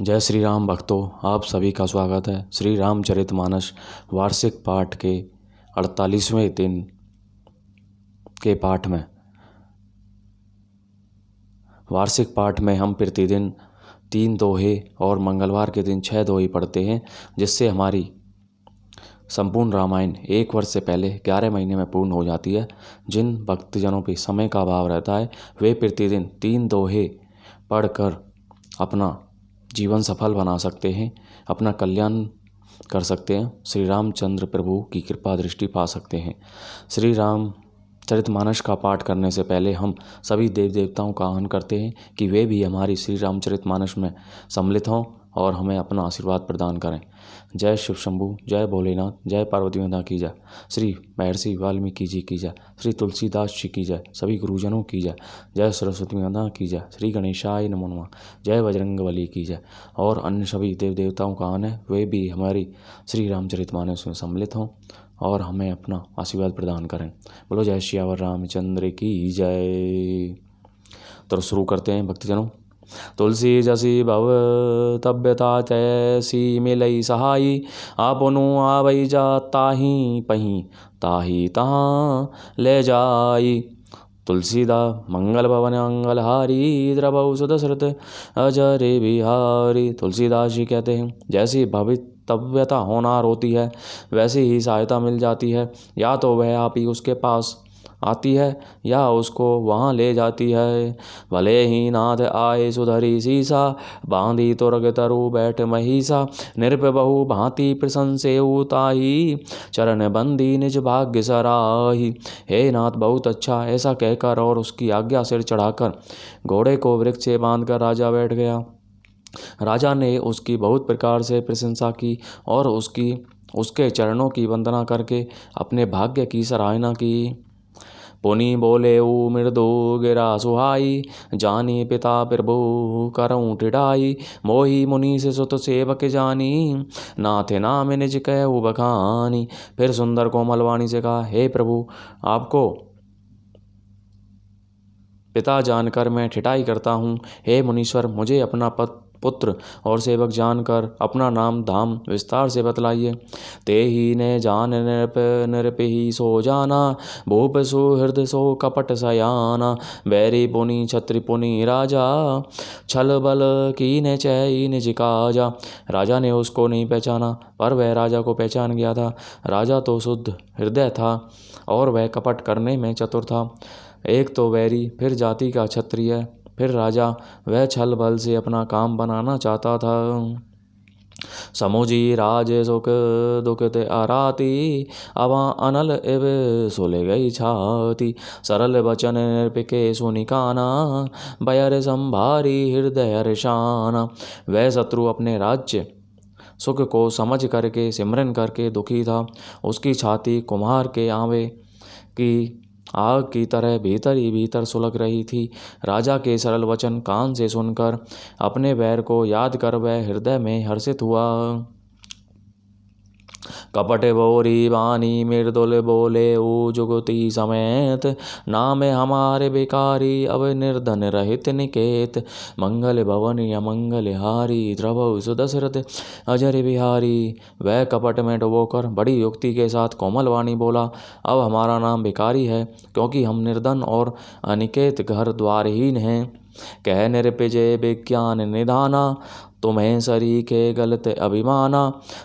जय श्री राम भक्तों, आप सभी का स्वागत है श्री रामचरितमानस वार्षिक पाठ के 48वें दिन के पाठ में। वार्षिक पाठ में हम प्रतिदिन 3 दोहे और मंगलवार के दिन 6 दोहे पढ़ते हैं, जिससे हमारी संपूर्ण रामायण 1 वर्ष से पहले 11 महीने में पूर्ण हो जाती है। जिन भक्तजनों पे समय का अभाव रहता है वे प्रतिदिन 3 दोहे पढ़कर अपना जीवन सफल बना सकते हैं, अपना कल्याण कर सकते हैं, श्री रामचंद्र प्रभु की कृपा दृष्टि पा सकते हैं। श्री रामचरितमानस का पाठ करने से पहले हम सभी देव देवताओं का आह्वान करते हैं कि वे भी हमारी श्री रामचरितमानस में सम्मिलित हों और हमें अपना आशीर्वाद प्रदान करें। जय शिव शंभू, जय भोलेनाथ, जय पार्वती माता की जय, श्री महर्षि वाल्मीकि जी की जय, श्री तुलसीदास जी की जय, सभी गुरुजनों की जय, जय सरस्वती माता की जय, श्री गणेशाय नमो नमः, जय बजरंगबली की जय। और अन्य सभी देव देवताओं का आह्वान है वे भी हमारी श्री रामचरितमानस में सम्मिलित हों और हमें अपना आशीर्वाद प्रदान करें। बोलो जय श्यावर रामचंद्र की जय। तो शुरू करते हैं भक्तजनों। तुलसी जसी भव तब्यता तैसी मिलई सहाई, आपनु आवई जा ताही पही ताही तहाँ ले जाई। तुलसीदा मंगल भवन मंगलहारी, द्रवौ सुदशरथ अजर बिहारी। तुलसीदास जी कहते हैं, जैसी भवितव्यता होनार होती है वैसी ही सहायता मिल जाती है। या तो वह आप ही उसके पास आती है या उसको वहाँ ले जाती है। भले ही नाथ आए सुधरी सीसा, बांधी तुरग तरु बैठ महिषा। नृप बहु भांति प्रशंसेउ ताही, चरण बंदी निज भाग्य सराही। हे नाथ बहुत अच्छा, ऐसा कहकर और उसकी आज्ञा सिर चढ़ाकर घोड़े को वृक्ष से बांधकर राजा बैठ गया। राजा ने उसकी बहुत प्रकार से प्रशंसा की और उसके चरणों की वंदना करके अपने भाग्य की सराहना की। पुनि बोले ऊ मृदु गिरा सुहाई, जानी पिता प्रभु करऊँ टिढ़ाई। मोहि मुनि से सुत सेवक जानी, नाथे नाम निज कहु बखानी। फिर सुंदर कोमल वाणी से कहा, हे प्रभु आपको पिता जानकर मैं ठिठाई करता हूँ। हे मुनीश्वर मुझे अपना पुत्र और सेवक जानकर अपना नाम धाम विस्तार से बतलाइए। ते ही ने जान नृप ही सो जाना, भूप सुहृद सो कपट सयाना। बैरी पुनि छत्र पुनि राजा, छल बल की ने चै निज काजा। राजा ने उसको नहीं पहचाना पर वह राजा को पहचान गया था। राजा तो शुद्ध हृदय था और वह कपट करने में चतुर था। एक तो वैरी, फिर जाति का क्षत्रिय, फिर राजा, वह छल बल से अपना काम बनाना चाहता था। समुझी राज सुख दुखित आराती, अवा अनल एव सोले गई छाती। सरल बचन नृपिके सुनिकाना, बयर संभारी हृदय हर्षाना। वह शत्रु अपने राज्य सुख को समझ करके सिमरन करके दुखी था। उसकी छाती कुम्हार के आवे की आग की तरह भीतर ही भीतर सुलग रही थी। राजा के सरल वचन कान से सुनकर अपने बैर को याद कर वह हृदय में हर्षित हुआ। कपट बोरी वाणी मृदुल बोले ऊ जुगति समेत, नाम हमारे भिखारी अब निर्धन रहित निकेत। मंगल भवन अमंगल हारी, द्रवौ सुदशरथ अजर बिहारी। वह कपट में डुबोकर बड़ी युक्ति के साथ कोमल वाणी बोला, अब हमारा नाम भिखारी है क्योंकि हम निर्धन और अनिकेत घर द्वारहीन हैं। कह नृपजय विज्ञान निधाना, तुम्हें सरीखे गलत अभिमाना।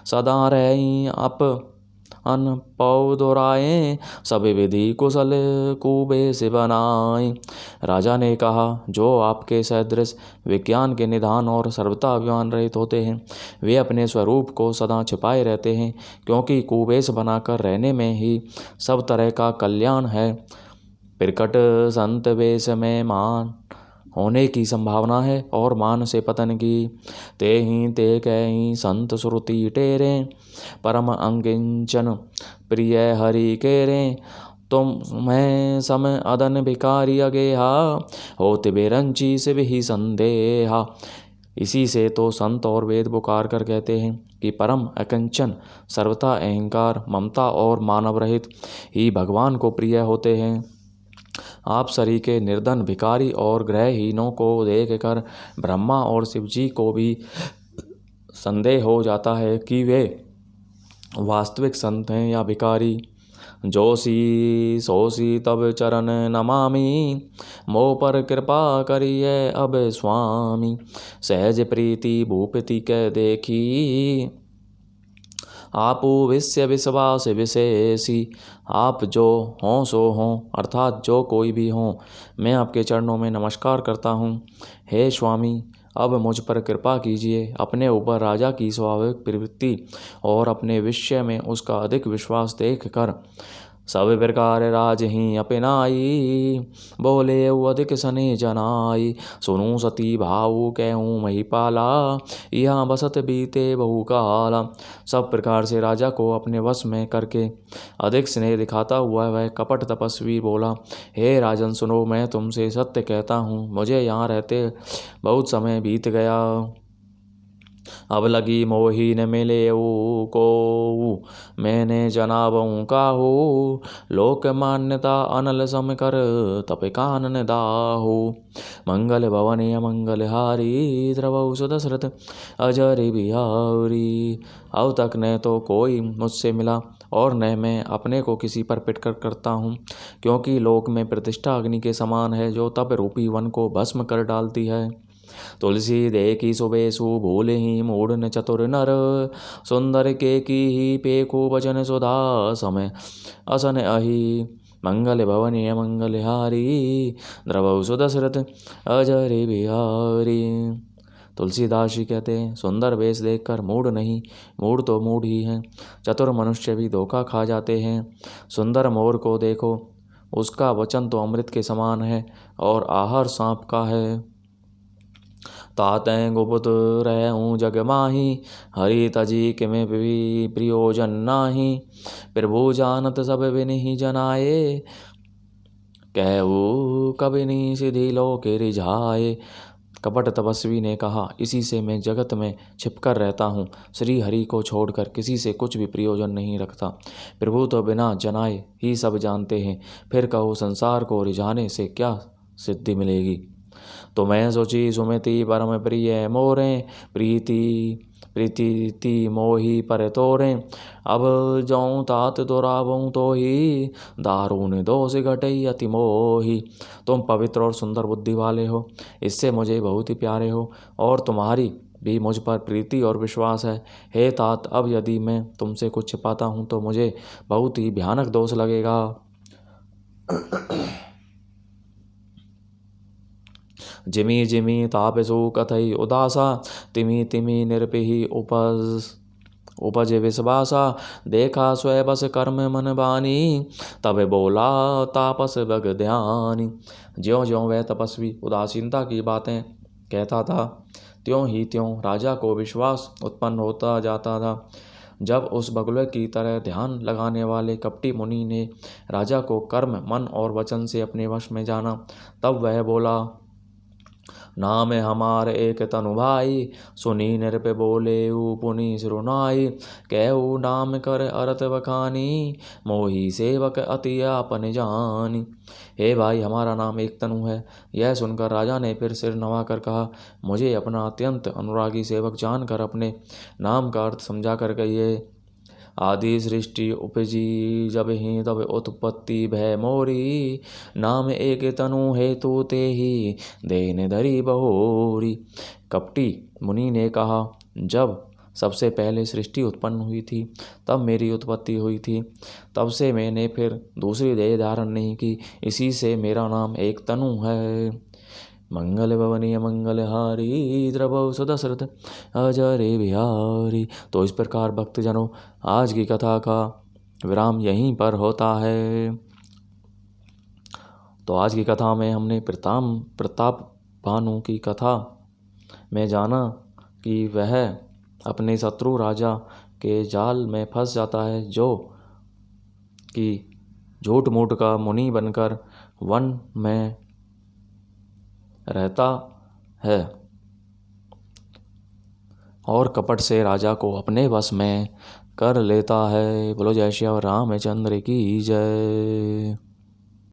सदा रही अप अन पौ दोराए, सभी विधि कुशल कुबे से बनाए। राजा ने कहा, जो आपके सदृश विज्ञान के निधान और सर्वथा अभिमान रहित होते हैं वे अपने स्वरूप को सदा छिपाए रहते हैं, क्योंकि कुबेश बनाकर रहने में ही सब तरह का कल्याण है। प्रकट संत वेश में मान होने की संभावना है और मान से पतन की। ते ही ते कहीं संत श्रुति टेरे, परम अंकिंचन प्रिय हरि केरे। तुम्हें सम अदन भिखारी अगेहा, होत बेरंची शिव ही संदेहा। इसी से तो संत और वेद पुकार कर कहते हैं कि परम अकिंचन, सर्वथा अहंकार, ममता और मानव रहित ही भगवान को प्रिय होते हैं। आप सरीखे निर्धन भिखारी और ग्रहहीनों को देख कर ब्रह्मा और शिव जी को भी संदेह हो जाता है कि वे वास्तविक संत हैं या भिखारी। जोशी सोशी तब चरण नमामि, मोह पर कृपा करिए अब स्वामी। सहज प्रीति भूपति के देखी, आपू विश्य विश्वास विशेषी। आप जो हों सो हों, अर्थात जो कोई भी हों, मैं आपके चरणों में नमस्कार करता हूँ। हे स्वामी, अब मुझ पर कृपा कीजिए। अपने ऊपर राजा की स्वाभाविक प्रवृत्ति और अपने विषय में उसका अधिक विश्वास देख कर सब प्रकार राज ही अपनाई, बोले अधिक सने जनाई। सुनु सती भाऊ कहूँ महिपाला, यहाँ बसत बीते बहु काला। सब प्रकार से राजा को अपने वश में करके अधिक स्नेह दिखाता हुआ वह कपट तपस्वी बोला, हे राजन सुनो, मैं तुमसे सत्य कहता हूँ, मुझे यहाँ रहते बहुत समय बीत गया। अब लगी मोही न मिले को, मैंने जनाबों का हो। लोक मान्यता अनल सम कर, तप कानन दाहो। मंगल भवन मंगल हारी, द्रवौ सुदशरथ अजर बिहारी। अब तक न तो कोई मुझसे मिला और न मैं अपने को किसी पर पिटकर करता हूँ, क्योंकि लोक में प्रतिष्ठा अग्नि के समान है, जो तप रूपी वन को भस्म कर डालती है। तुलसी देखी सुबेसु भूल ही मूढ़ चतुर नर, सुंदर के की ही पेको वचन सुधा समय असन अहि। मंगल भवनीय मंगल हारी, द्रवौ सुदशरथ अजर बिहारी। तुलसीदास जी कहते हैं, सुंदर वेश देखकर मूढ़ नहीं, मूढ़ तो मूढ़ ही हैं। चतुर मनुष्य भी धोखा खा जाते हैं। सुंदर मोर को देखो, उसका वचन तो अमृत के समान है और आहार सांप का है। तातें गुप्त रहूँ जग माही, हरि तजी के में भी प्रयोजन नाही। प्रभु जानत सब बिन ही जनाए, कहू कभी नहीं सिद्धि लोक रिझाए। कपट तपस्वी ने कहा, इसी से मैं जगत में छिपकर रहता हूँ, श्री हरि को छोड़कर किसी से कुछ भी प्रयोजन नहीं रखता। प्रभु तो बिना जनाए ही सब जानते हैं, फिर कहो संसार को रिझाने से क्या सिद्धि मिलेगी। तो मैं सोची सुमति परम प्रिय मोरे, प्रीति प्रीति मोही पर तोरे। अब जाऊँ तात दोरावूँ तो ही, दारुण दोष घटई अति मोही। तुम पवित्र और सुंदर बुद्धि वाले हो, इससे मुझे बहुत ही प्यारे हो, और तुम्हारी भी मुझ पर प्रीति और विश्वास है। हे तात, अब यदि मैं तुमसे कुछ छिपाता हूँ तो मुझे बहुत ही भयानक दोष लगेगा। जिमी जिमी तापसु कथई उदासा, तिमी तिमी निरपिही उपज विश्वासा। देखा स्वय बस कर्म मन बानी, तब बोला तापस बग ध्यानी। ज्यों ज्यों वह तपस्वी उदासीनता की बातें कहता था, त्यों ही त्यों राजा को विश्वास उत्पन्न होता जाता था। जब उस बगुले की तरह ध्यान लगाने वाले कपटी मुनि ने राजा को कर्म मन और वचन से अपने वश में जाना, तब वह बोला, नाम हमार एक तनु भाई, सुनी निरप बोले पुनि सिरुनाई। कहू नाम कर अरत बखानी, मोही सेवक अति आपन जानी। हे भाई, हमारा नाम एक तनु है। यह सुनकर राजा ने फिर सिर नवाकर कहा, मुझे अपना अत्यंत अनुरागी सेवक जानकर अपने नाम का अर्थ समझा कर कहिए। आदि सृष्टि उपजी जब ही तब उत्पत्ति भय मोरी, नाम एक तनु हेतु ते ही देन धरी बहोरी। कपटी मुनि ने कहा, जब सबसे पहले सृष्टि उत्पन्न हुई थी तब मेरी उत्पत्ति हुई थी, तब से मैंने फिर दूसरी देह धारण नहीं की, इसी से मेरा नाम एक तनु है। मंगल भवनीय मंगल हारी, द्रवौ सुदशरथ अजर बिहारी। तो इस प्रकार भक्तजनों, आज की कथा का विराम यहीं पर होता है। तो आज की कथा में हमने प्रताप भानु की कथा में जाना कि वह अपने शत्रु राजा के जाल में फंस जाता है, जो कि झूठ मूठ का मुनि बनकर वन में रहता है और कपट से राजा को अपने वश में कर लेता है। बोलो जय श्री रामचंद्र की जय।